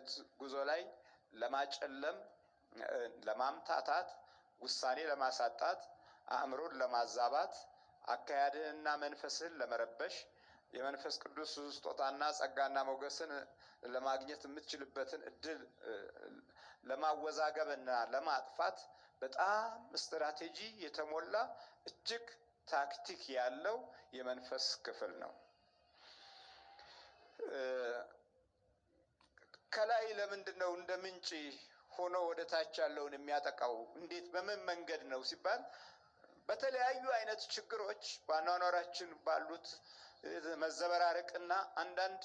አይነት ጉዞ ላይ ለማጨለም፣ ለማምታታት፣ ውሳኔ ለማሳጣት፣ አእምሮን ለማዛባት፣ አካያድንና መንፈስን ለመረበሽ፣ የመንፈስ ቅዱስ ስጦታና ጸጋና ሞገስን ለማግኘት የምትችልበትን እድል ለማወዛገብና ለማጥፋት በጣም ስትራቴጂ የተሞላ እጅግ ታክቲክ ያለው የመንፈስ ክፍል ነው። ከላይ ለምንድነው እንደ ምንጭ ሆኖ ወደ ታች ያለውን የሚያጠቃው? እንዴት በምን መንገድ ነው ሲባል በተለያዩ አይነት ችግሮች በአኗኗራችን ባሉት መዘበራረቅና አንዳንድ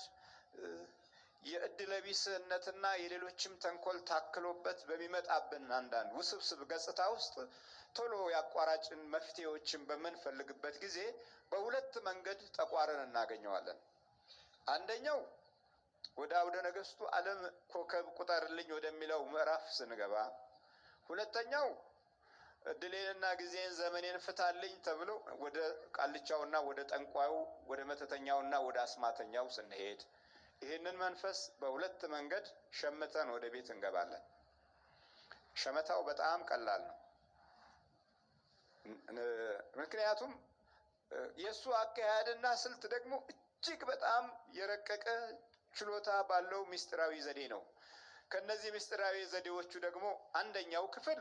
የእድለቢስነትና የሌሎችም ተንኮል ታክሎበት በሚመጣብን አንዳንድ ውስብስብ ገጽታ ውስጥ ቶሎ ያቋራጭን መፍትሄዎችን በምንፈልግበት ጊዜ በሁለት መንገድ ጠቋርን እናገኘዋለን። አንደኛው ወደ አውደ ነገስቱ ዓለም ኮከብ ቁጠርልኝ ወደሚለው ምዕራፍ ስንገባ፣ ሁለተኛው እድሌንና ጊዜን ዘመኔን ፍታልኝ ተብሎ ወደ ቃልቻውና ወደ ጠንቋዩ ወደ መተተኛውና ወደ አስማተኛው ስንሄድ ይህንን መንፈስ በሁለት መንገድ ሸምተን ወደ ቤት እንገባለን። ሸመታው በጣም ቀላል ነው። ምክንያቱም የሱ አካሄድና ስልት ደግሞ እጅግ በጣም የረቀቀ ችሎታ ባለው ሚስጥራዊ ዘዴ ነው። ከነዚህ ሚስጥራዊ ዘዴዎቹ ደግሞ አንደኛው ክፍል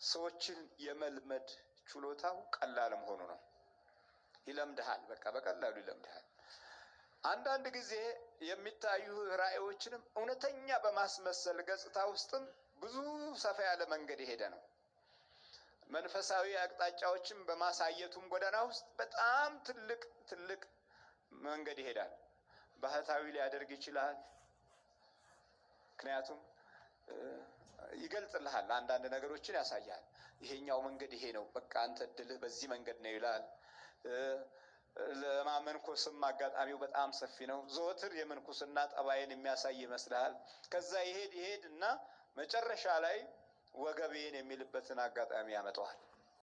ሰዎችን የመልመድ ችሎታው ቀላል መሆኑ ነው። ይለምድሃል፣ በቃ በቀላሉ ይለምድሃል። አንዳንድ ጊዜ የሚታዩ ራእዮችንም እውነተኛ በማስመሰል ገጽታ ውስጥም ብዙ ሰፋ ያለ መንገድ የሄደ ነው። መንፈሳዊ አቅጣጫዎችን በማሳየቱም ጎዳና ውስጥ በጣም ትልቅ መንገድ ይሄዳል። ባህታዊ ሊያደርግ ይችላል። ምክንያቱም ይገልጽልሃል፣ አንዳንድ ነገሮችን ያሳያል። ይሄኛው መንገድ ይሄ ነው፣ በቃ አንተ እድልህ በዚህ መንገድ ነው ይላል። ለማመንኮስም አጋጣሚው በጣም ሰፊ ነው። ዘወትር የምንኩስና ጠባይን የሚያሳይ ይመስልሃል። ከዛ ይሄድ እና መጨረሻ ላይ ወገቤን የሚልበትን አጋጣሚ ያመጣዋል።